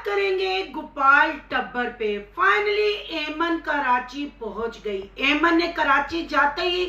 करेंगे गोपाल टब्बर पे। फाइनली एमन कराची पहुंच गई। एमन ने कराची जाते ही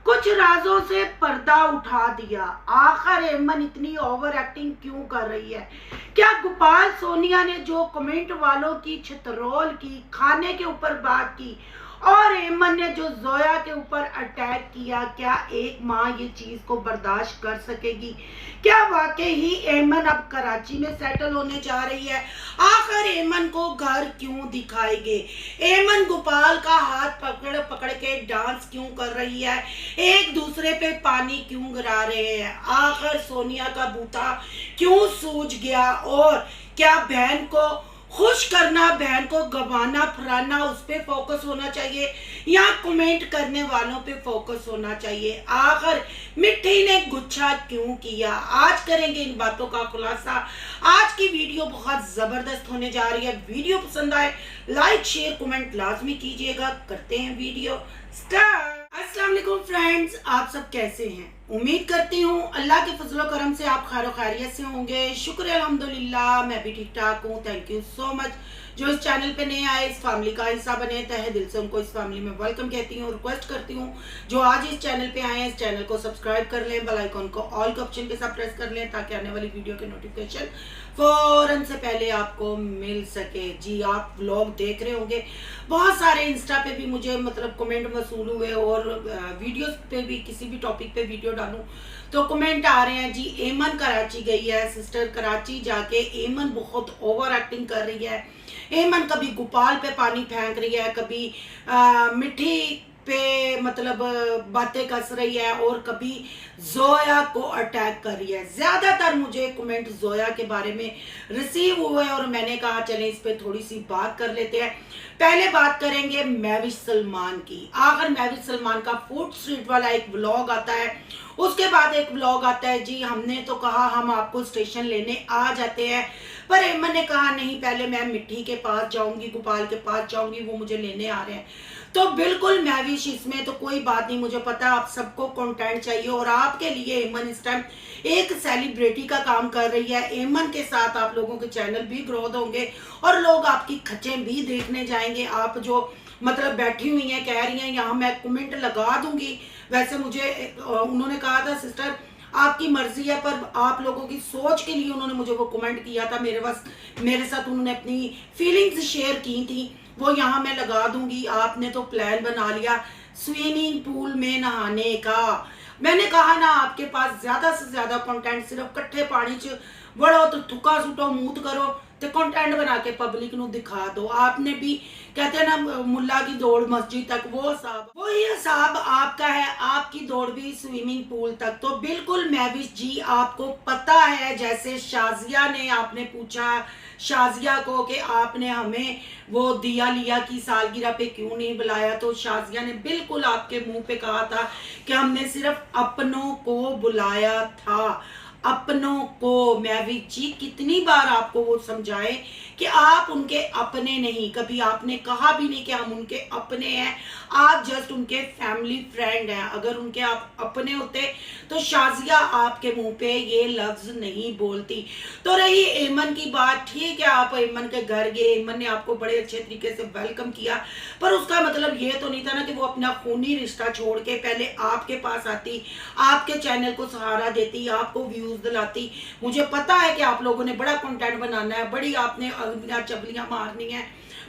कुछ राजों से पर्दा उठा दिया। आखिर एमन इतनी ओवर एक्टिंग क्यों कर रही है? क्या गोपाल सोनिया ने जो कमेंट वालों की छितरोल की, खाने के ऊपर बात की और एमन ने जो जोया के ऊपर अटैक किया, क्या एक माँ ये चीज को बर्दाश्त कर सकेगी? क्या वाकई ही एमन अब कराची में सेटल होने जा रही है? आखिर एमन को घर क्यों दिखाएंगे? एमन गोपाल का हाथ पकड़ पकड़ के डांस क्यों कर रही है? एक दूसरे पे पानी क्यों गिरा रहे हैं? आखिर सोनिया का बूता क्यों सूझ गया? और क्या बहन को खुश करना, बहन को गवाना फराना, उस पे फोकस होना चाहिए या कमेंट करने वालों पे फोकस होना चाहिए? आखिर मिट्टी ने गुच्छा क्यों किया? आज करेंगे इन बातों का खुलासा। आज की वीडियो बहुत जबरदस्त होने जा रही है। वीडियो पसंद आए लाइक शेयर कमेंट लाजमी कीजिएगा। करते हैं वीडियो स्टार्ट। अस्सलाम वालेकुम फ्रेंड्स, आप सब कैसे हैं? उम्मीद करती हूँ अल्लाह के फजलो करम से आप खैर खैरियत से होंगे। शुक्र अल्हम्दुलिल्लाह, मैं भी ठीक ठाक हूँ। Thank you so much. जो इस चैनल पे नए आए, इस फैमिली का हिस्सा बने, तहे दिल से उनको इस फैमिली में वेलकम कहती हूँ। रिक्वेस्ट करती हूँ जो आज इस चैनल पे आए हैं, इस चैनल को सब्सक्राइब कर लें, बेल आइकन को ऑल के ऑप्शन के साथ प्रेस कर लें ताकि आने वाली वीडियो के नोटिफिकेशन फौरन से पहले आपको मिल सके। जी, आप व्लॉग देख रहे होंगे, बहुत सारे इंस्टा पे भी मुझे मतलब कमेंट वसूल हुए और वीडियोस पे भी, किसी भी टॉपिक पे वीडियो डालूं तो कमेंट आ रहे हैं जी एमन कराची गई है। सिस्टर कराची जाके एमन बहुत ओवर एक्टिंग कर रही है। एमन कभी गोपाल पे पानी फेंक रही है, कभी मिट्टी पे मतलब बातें कस रही है और कभी जोया को अटैक कर रही है। ज्यादातर मुझे कमेंट जोया के बारे में रिसीव हुए और मैंने कहा चलें इस पे थोड़ी सी बात कर लेते हैं। पहले बात करेंगे महविश सलमान की। आखिर महविश सलमान का फूड स्ट्रीट वाला एक व्लॉग आता है, उसके बाद एक व्लॉग आता है जी हमने तो कहा हम आपको स्टेशन लेने आ जाते हैं, पर एमन ने कहा नहीं पहले मैं मिट्टी के पास जाऊंगी, गोपाल के पास जाऊंगी, वो मुझे लेने आ रहे हैं। तो बिल्कुल महविश, इसमें तो कोई बात नहीं, मुझे पता है आप सबको कंटेंट चाहिए और आपके लिए एमन इस टाइम एक सेलिब्रिटी का काम कर रही है। एमन के साथ आप लोगों के चैनल भी ग्रोथ होंगे और लोग आपकी खच्चें भी देखने जाएंगे। आप जो मतलब बैठी हुई हैं, कह रही हैं यहाँ मैं कमेंट लगा दूंगी, वैसे मुझे उन्होंने कहा था सिस्टर आपकी मर्जी है, पर आप लोगों की सोच के लिए उन्होंने मुझे वो कमेंट किया था। मेरे साथ उन्होंने अपनी फीलिंग्स शेयर की थी, वो यहाँ मैं लगा दूंगी। आपने तो प्लान बना लिया स्विमिंग पूल में नहाने का। मैंने कहा ना आपके पास ज्यादा से ज्यादा कंटेंट सिर्फ कट्ठे पानी च वड़ो तो थुका सुटो मूत करो तो कंटेंट बना के पब्लिक नु दिखा दो। आपने भी कहते हैं ना मुल्ला की दौड़ मस्जिद तक, वो हिसाब आपका है, आपकी दौड़ भी स्विमिंग पूल तक। तो बिल्कुल महविश जी आपको पता है, जैसे शाजिया ने आपने पूछा शाजिया को कि आपने हमें वो दिया लिया की सालगिरह पे क्यों नहीं बुलाया, तो शाजिया ने बिल्कुल आपके मुंह पे कहा था कि हमने सिर्फ अपनों को बुलाया था, अपनों को। महविश जी कितनी बार आपको वो समझाए कि आप उनके अपने नहीं, कभी आपने कहा भी नहीं कि हम उनके अपने हैं, आप जस्ट उनके फैमिली फ्रेंड हैं। अगर उनके आप अपने होते तो शाजिया आपके मुंह पे ये लफ्ज नहीं बोलती। तो रही एमन की बात, ठीक है आप एमन के घर गए, एमन ने आपको बड़े अच्छे तरीके से वेलकम किया, पर उसका मतलब ये तो नहीं था ना कि वो अपना खूनी रिश्ता छोड़ के पहले आपके पास आती, आपके चैनल को सहारा देती, आपको व्यूज दिलाती। मुझे पता है कि आप लोगों ने बड़ा कंटेंट बनाना है, बड़ी आपने चबलियां मारनी है,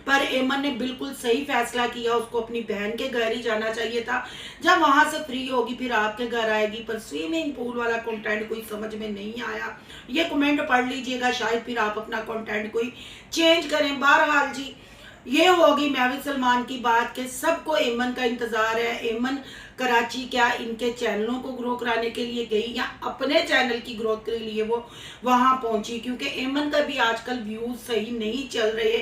पर एमन ने बिल्कुल सही फैसला किया। उसको अपनी बहन के घर ही जाना चाहिए था, जब वहां से फ्री होगी फिर आपके घर आएगी। पर स्विमिंग पूल वाला कंटेंट कोई समझ में नहीं आया, ये कमेंट पढ़ लीजिएगा, शायद फिर आप अपना कंटेंट कोई चेंज करें। बहरहाल जी ये होगी महविश सलमान की बात कि सबको एमन का इंतजार है। एमन कराची क्या इनके चैनलों को ग्रो कराने के लिए गई या अपने चैनल की ग्रोथ के लिए वो वहां पहुंची? क्योंकि एमन का भी आजकल व्यूज सही नहीं चल रहे,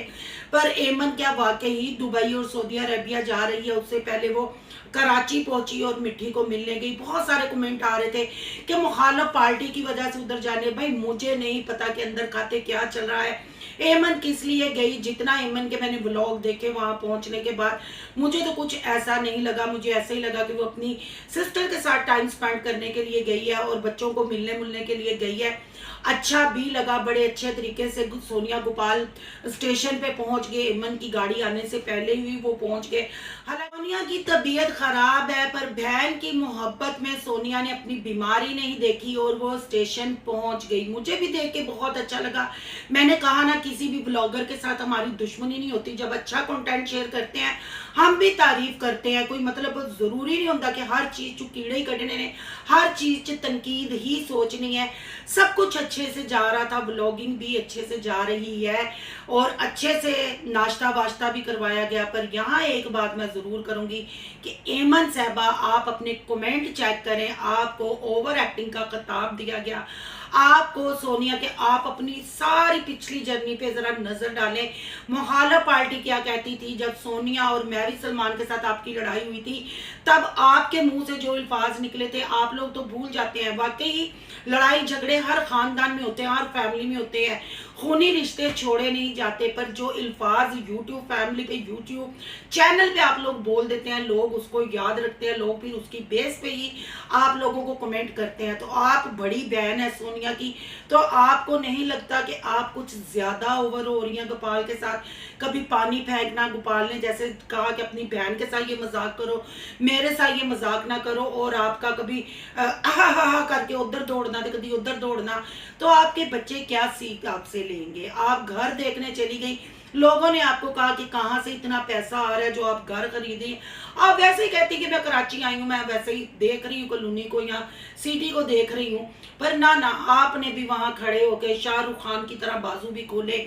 पर एमन क्या वाकई दुबई और सऊदी अरेबिया जा रही है? उससे पहले वो कराची पहुंची और मिट्टी को मिलने गई। बहुत सारे कमेंट आ रहे थे कि मुखालिफ पार्टी की वजह से उधर जाने। भाई मुझे नहीं पता कि अंदर खाते क्या चल रहा है, एमन किस लिए गई। जितना एमन के मैंने व्लॉग देखे वहां पहुंचने के बाद मुझे तो कुछ ऐसा नहीं लगा, मुझे ऐसा ही लगा कि वो अपनी सिस्टर के साथ टाइम स्पेंड करने के लिए गई है और बच्चों को मिलने के लिए गई है। अच्छा भी लगा, बड़े अच्छे तरीके से सोनिया गोपाल स्टेशन पे पहुंच गए, एमन की गाड़ी आने से पहले ही वो पहुंच गए। हालांकि सोनिया की तबीयत खराब है, पर बहन की मोहब्बत में सोनिया ने अपनी बीमारी नहीं देखी और वो स्टेशन पहुंच गई। मुझे भी देख के बहुत अच्छा लगा। मैंने कहा ना, किसी भी ब्लॉगर के साथ हमारी दुश्मनी नहीं होती। जब अच्छा कंटेंट शेयर करते हैं हम भी तारीफ करते हैं। कोई मतलब जरूरी नहीं होता कि हर चीज चु कीड़े ही कटने ने, हर चीज च तनकीद ही सोचनी है। सब कुछ अच्छे से जा रहा था, ब्लॉगिंग भी अच्छे से जा रही है और अच्छे से नाश्ता वाश्ता भी करवाया गया। पर यहाँ एक बात मैं जरूर करूंगी कि एमन साहबा, आप अपने कमेंट चेक करें, आपको ओवर एक्टिंग का खिताब दिया गया। आपको सोनिया के, आप अपनी सारी पिछली जर्नी पे जरा नजर डालें। मुखालिफ पार्टी क्या कहती थी जब सोनिया और मैरी सलमान के साथ आपकी लड़ाई हुई थी, तब आपके मुंह से जो अल्फाज निकले थे आप लोग तो भूल जाते हैं। वाकई लड़ाई झगड़े हर खानदान में होते हैं, हर फैमिली में होते हैं, खूनी रिश्ते छोड़े नहीं जाते। पर जो अल्फाज यूट्यूब फैमिली पे, यूट्यूब चैनल पे आप लोग बोल देते हैं, लोग उसको याद रखते हैं, लोग फिर उसकी बेस पे ही आप लोगों को कमेंट करते हैं। तो आप बड़ी बहन है सोनिया की, तो आपको नहीं लगता कि आप कुछ ज्यादा ओवर हो रही हैं गोपाल के साथ? कभी पानी फेंकना, गोपाल ने जैसे कहा कि अपनी बहन के साथ ये मजाक करो, मेरे साथ ये मजाक ना करो, और आपका कभी हा करके उधर दौड़ना तो कभी उधर दौड़ना, तो आपके बच्चे क्या सीख आपसे लेंगे? आप घर देखने चली गई, लोगों ने आपको कहा कि कहाँ से इतना पैसा आ रहा है जो आप घर खरीदें। आप वैसे ही कहती कि मैं कराची आई हूँ, मैं वैसे ही देख रही हूँ कॉलोनी को या सिटी को देख रही हूँ। पर ना ना, आपने भी वहां खड़े होकर शाहरुख खान की तरह बाजू भी खोले,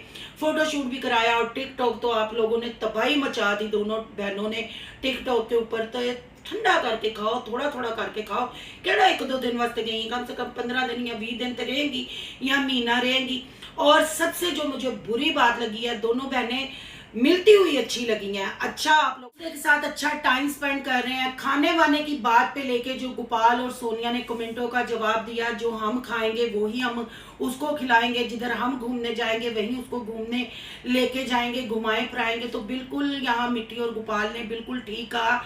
फोटोशूट भी कराया, और टिकटॉक तो आप लोगों ने तबाही मचा दी दोनों बहनों ने टिकटॉक के ऊपर। तो ठंडा करके खाओ, थोड़ा थोड़ा करके खाओ। केड़ा एक दो दिन वास्ते गई, कम से कम 15 दिन या 20 दिन तो रहेंगी या महीना रहेंगी। और सबसे जो मुझे बुरी बात लगी है, दोनों बहनें मिलती हुई अच्छी लगी हैं। अच्छा, आप लोग के साथ अच्छा टाइम स्पेंड कर रहे हैं। खाने वाने की बात पे लेके जो गोपाल और सोनिया ने कमेंटों का जवाब दिया, जो हम खाएंगे वही हम उसको खिलाएंगे, जिधर हम घूमने जाएंगे वहीं उसको घूमने लेके जाएंगे, घुमाए फिराएंगे। तो बिल्कुल यहाँ मिट्टी और गोपाल ने बिल्कुल ठीक कहा,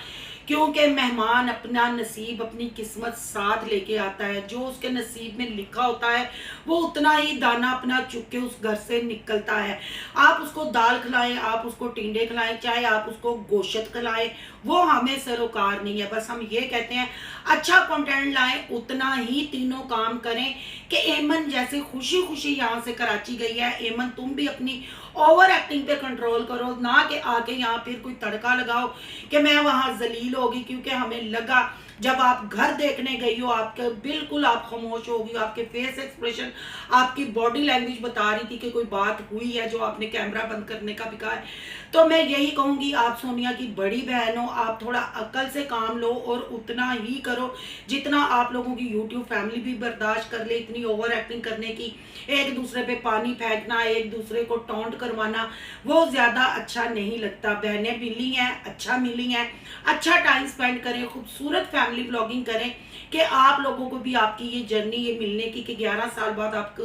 क्योंकि मेहमान अपना नसीब, अपनी किस्मत साथ लेके आता है। जो उसके नसीब में लिखा होता है वो उतना ही दाना अपना चुग के उस घर से निकलता है। आप उसको दाल खिलाएं, आप उसको टिंडे खिलाएं, चाहे आप उसको गोश्त खिलाएं, वो हमें सरोकार नहीं है। बस हम ये कहते हैं अच्छा कंटेंट लाएं, उतना ही तीनों काम करें। कि एमन जैसे खुशी खुशी यहाँ से कराची गई है, एमन तुम भी अपनी ओवर एक्टिंग पे कंट्रोल करो, ना कि आके यहाँ फिर कोई तड़का लगाओ कि मैं वहां जलील होगी। क्योंकि हमें लगा जब आप घर देखने गई हो, आपके बिल्कुल आप खामोश हो गई, आपके फेस एक्सप्रेशन, आपकी बॉडी लैंग्वेज बता रही थी कि कोई बात हुई है जो आपने कैमरा बंद करने का भी कहा है। तो मैं यही कहूंगी, आप सोनिया की बड़ी बहन हो, आप थोड़ा अकल से काम लो और उतना ही करो जितना आप लोगों की यूट्यूब फैमिली भी बर्दाश्त कर ले। इतनी ओवर एक्टिंग करने की, एक दूसरे पे पानी फेंकना, एक दूसरे को टॉन्ट करवाना, वो ज्यादा अच्छा नहीं लगता। बहनें मिली हैं, अच्छा मिली हैं, अच्छा टाइम स्पेंड करें, खूबसूरत फैमिली ब्लॉगिंग करें कि आप लोगों को भी आपकी ये जर्नी, ये मिलने की कि 11 साल बाद आप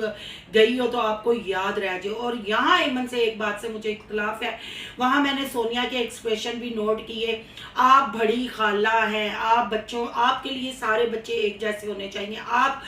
गई हो तो आपको याद रह जाए। और यहाँ एमन से एक बात से मुझे इख्तलाफ है, वहाँ मैंने सोनिया के एक्सप्रेशन भी नोट किए। आप बड़ी खाला हैं, आप बच्चों, आपके लिए सारे बच्चे एक जैसे होने चाहिए। आप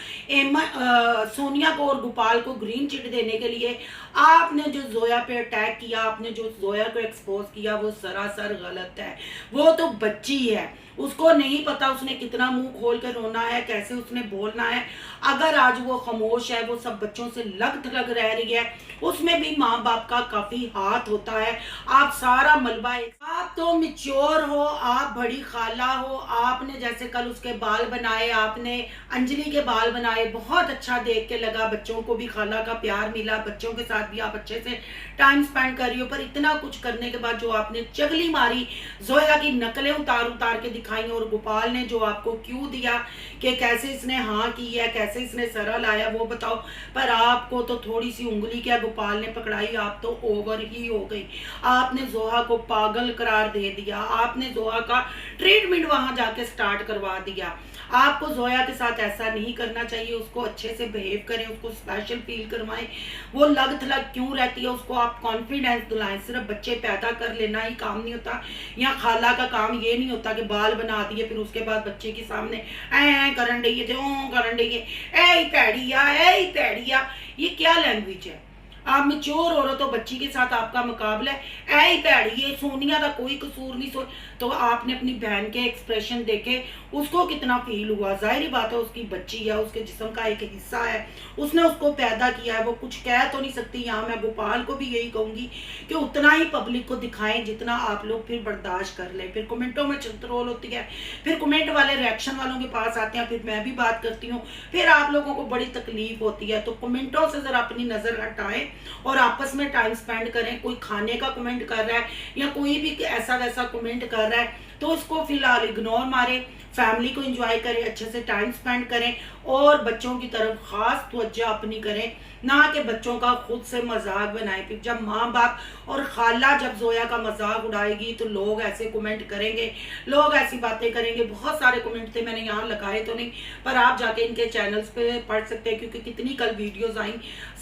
सोनिया को और गोपाल को ग्रीन चिट देने के लिए आपने जो जोया पे अटैक किया, आपने जो जोया को एक्सपोज किया, वो सरासर गलत है। वो तो बच्ची है, उसको नहीं पता उसने कितना मुंह खोल कर रोना है, कैसे उसने बोलना है। अगर आज वो खामोश है, वो सब बच्चों से लग थलग रह रही है, उसमें भी माँ बाप का काफी हाथ होता है। आप सारा मलबा, आप तो मिच्योर हो, आप बड़ी खाला हो, आपने जैसे कल उसके बाल बनाए, आपने अंजलि के बाल बनाए, बहुत अच्छा देख के लगा। बच्चों को भी खाला का प्यार मिला, बच्चों के साथ भी आप अच्छे से टाइम स्पेंड कर रही हो। पर इतना कुछ करने के बाद जो आपने चगली मारी, जोया की नकलें उतार उतार के दिखाई, और गोपाल ने जो आपको क्यों दिया कि कैसे इसने हाँ की है, कैसे इसने सरा लाया, वो बताओ। पर आपको तो थोड़ी सी उंगली क्या गोपाल ने पकड़ाई, आप तो ओवर ही हो गई। आपने जोहा को पागल करार दे दिया, आपने जोहा का ट्रीटमेंट वहां जाके स्टार्ट करवा दिया। आपको जोया के साथ ऐसा नहीं करना चाहिए। उसको अच्छे से बिहेव करें, उसको स्पेशल फील करवाएं। वो लग थलग क्यों रहती है उसको आप कॉन्फिडेंस दिलाएं। सिर्फ बच्चे पैदा कर लेना ही काम नहीं होता, या खाला का काम ये नहीं होता कि बाल बना दिए फिर उसके बाद बच्चे के सामने ऐ करन डई थे ओ करन डई ऐ पैड़िया ऐ पैड़िया। ये क्या लैंग्वेज है? आप मेच्योर हो रहे तो बच्ची के साथ आपका मुकाबला है ऐ ही भैड़ी है, सोनिया का कोई कसूर नहीं। तो आपने अपनी बहन के एक्सप्रेशन देखे, उसको कितना फील हुआ। जाहिर बात है उसकी बच्ची है, उसके जिस्म का एक हिस्सा है, उसने उसको पैदा किया है, वो कुछ कह तो नहीं सकती। यहाँ मैं गोपाल को भी यही कहूंगी कि उतना ही पब्लिक को दिखाएं जितना आप लोग फिर बर्दाश्त कर ले। फिर कमेंटों में चंतरोल होती है, फिर कमेंट वाले रिएक्शन वालों के पास आते हैं, फिर मैं भी बात करती हूँ, फिर आप लोगों को बड़ी तकलीफ होती है। तो कमेंटों से जरा अपनी नजर हटाएं और आपस में टाइम स्पेंड करें। कोई खाने का कमेंट कर रहा है या कोई भी ऐसा वैसा कमेंट कर रहा है तो उसको फिलहाल इग्नोर मारें, फैमिली को एंजॉय करें, अच्छे से टाइम स्पेंड करें और बच्चों की तरफ खास तवज्जो अपनी करें, ना कि बच्चों का खुद से मजाक बनाएं। फिर जब माँ बाप और खाला जब जोया का मजाक उड़ाएगी तो लोग ऐसे कमेंट करेंगे, लोग ऐसी बातें करेंगे। बहुत सारे कमेंट थे, मैंने यहाँ लगाए तो नहीं, पर आप जाके इनके चैनल्स पे पढ़ सकते हैं क्योंकि कितनी कल वीडियोस आई,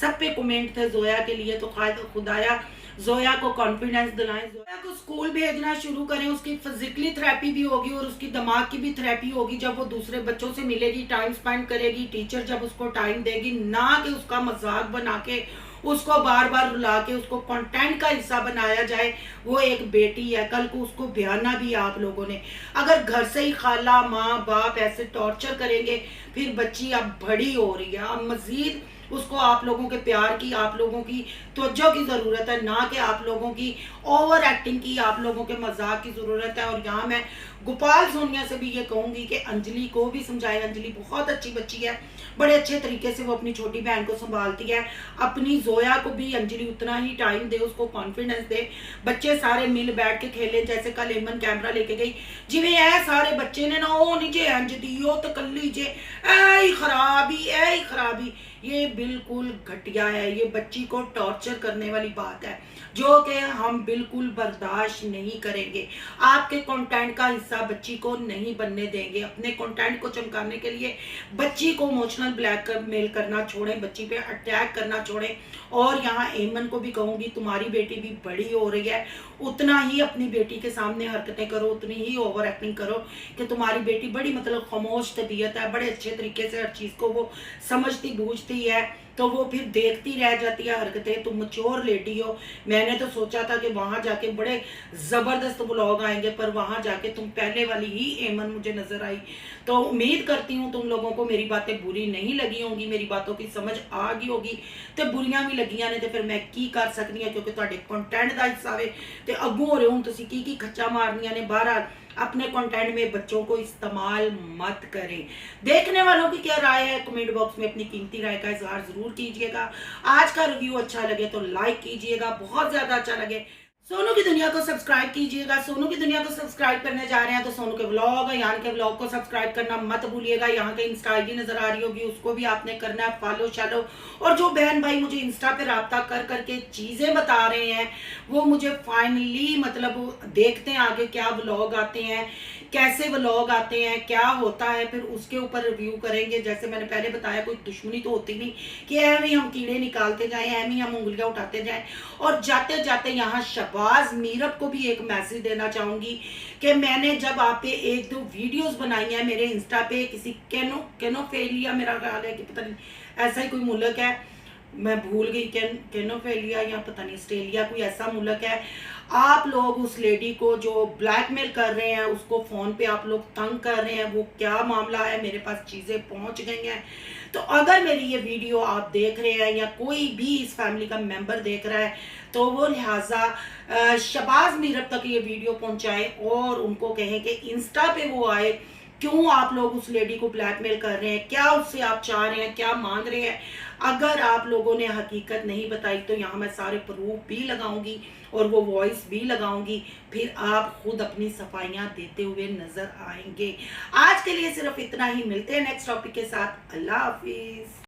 सब पे कमेंट थे जोया के लिए। तो खुदाया जोया को कॉन्फिडेंस दिलाएं, जोया को स्कूल भेजना शुरू करें। उसकी फिजिकली थेरेपी भी होगी और उसकी दिमाग की भी थेरेपी होगी। जब वो दूसरे बच्चों से मिलेगी, टाइम स्पेंड करेगी, टीचर जब उसको टाइम देगी, ना कि उसका मजाक बना के उसको बार बार रुला के उसको कंटेंट का हिस्सा बनाया जाए। वो एक बेटी है, कल को उसको बयाना भी आप लोगों ने। अगर घर से ही खाला माँ बाप ऐसे टॉर्चर करेंगे, फिर बच्ची अब बड़ी हो रही है, अब मजीद उसको आप लोगों के प्यार की, आप लोगों की तवज्जो की ज़रूरत है, ना कि आप लोगों की ओवर एक्टिंग की, आप लोगों के मजाक की ज़रूरत है। और यहाँ मैं गोपाल सोनिया से भी ये कहूँगी कि अंजलि को भी समझाएं। अंजलि बहुत अच्छी बच्ची है, बड़े अच्छे तरीके से वो अपनी छोटी बहन को संभालती है। अपनी जोया को भी अंजलि उतना ही टाइम दे, उसको कॉन्फिडेंस दे। बच्चे सारे मिल बैठ के खेले, जैसे कल एमन कैमरा लेके गई, जिमें ऐ सारे बच्चे ने ना ओ नीचे अंज दी ओ तकली जे ऐ खराबी। ये बिल्कुल घटिया है, ये बच्ची को टॉर्चर करने वाली बात है जो कि हम बिल्कुल बर्दाश्त नहीं करेंगे। आपके कंटेंट का हिस्सा बच्ची को नहीं बनने देंगे। अपने कंटेंट को चमकाने के लिए बच्ची को इमोशनल ब्लैकमेल करना छोड़ें, बच्ची पे अटैक करना छोड़ें। और यहाँ एमन को भी कहूँगी, तुम्हारी बेटी भी बड़ी हो रही है, उतना ही अपनी बेटी के सामने हरकतें करो, उतनी ही ओवर एक्टिंग करो कि तुम्हारी बेटी बड़ी मतलब खामोश तबीयत है, बड़े अच्छे तरीके से हर चीज़ को वो समझती बूझती है, तो वो फिर देखती रह जाती है हरकतें। तुम मैच्योर लेडी हो। मैंने तो सोचा था कि वहां जाके बड़े जबरदस्त ब्लॉग आएंगे, पर वहां जाके तुम पहले वाली ही एमन मुझे नजर आई। तो उम्मीद करती हूँ तुम लोगों को मेरी बातें बुरी नहीं लगी होंगी, मेरी बातों की समझ आ गई होगी। तो बुरियां भी लगियां ने तो फिर मैं की कर सकती हूँ, क्योंकि तुहाडे कंटेंट का हिस्सा वे ते अगों हो रहे हो तुसीं की खच्चा मारनियां ने। बहरहाल अपने कंटेंट में बच्चों को इस्तेमाल मत करें। देखने वालों की क्या राय है कमेंट बॉक्स में अपनी कीमती राय का इजहार जरूर कीजिएगा। आज का रिव्यू अच्छा लगे तो लाइक कीजिएगा, बहुत ज्यादा अच्छा लगे सोनू की दुनिया को सब्सक्राइब कीजिएगा। सोनू की दुनिया को सब्सक्राइब करने जा रहे हैं तो सोनू के व्लॉग, यहाँ के व्लॉग को सब्सक्राइब करना मत भूलिएगा। यहाँ के इंस्टा आईडी नजर आ रही होगी, उसको भी आपने करना है फॉलो शैलो। और जो बहन भाई मुझे इंस्टा पे राब्ता कर करके चीजें बता रहे हैं, वो मुझे फाइनली मतलब देखते हैं आगे क्या व्लॉग आते हैं, कैसे व्लॉग आते हैं, क्या होता है, फिर उसके ऊपर रिव्यू करेंगे। जैसे मैंने पहले बताया, कोई दुश्मनी तो होती नहीं कि एम ही हम कीड़े निकालते जाएं, एम ही हम उंगलियां उठाते जाएं। और जाते जाते यहाँ शहबाज मीरब को भी एक मैसेज देना चाहूंगी कि मैंने जब आप पे एक दो वीडियोस बनाई है मेरे इंस्टा पे, किसी केनोफेलिया मेरा ख्याल है कि पता नहीं ऐसा ही कोई मुल्क है, मैं भूल गई, केनोफेलिया या पता नहीं ऑस्ट्रेलिया कोई ऐसा मुल्क है। आप लोग उस लेडी को जो ब्लैकमेल कर रहे हैं, उसको फोन पे आप लोग तंग कर रहे हैं, वो क्या मामला है, मेरे पास चीजें पहुंच गई हैं। तो अगर मेरी ये वीडियो आप देख रहे हैं या कोई भी इस फैमिली का मेंबर देख रहा है, तो वो लिहाजा शहबाज मीरब तक ये वीडियो पहुंचाए और उनको कहें कि इंस्टा पे वो आए। क्यों आप लोग उस लेडी को ब्लैकमेल कर रहे हैं, क्या उससे आप चाह रहे हैं, क्या मांग रहे हैं। अगर आप लोगों ने हकीकत नहीं बताई तो यहाँ मैं सारे प्रूफ भी लगाऊंगी और वो वॉइस भी लगाऊंगी, फिर आप खुद अपनी सफाइयाँ देते हुए नजर आएंगे। आज के लिए सिर्फ इतना ही, मिलते हैं नेक्स्ट टॉपिक के साथ। अल्लाह हाफिज।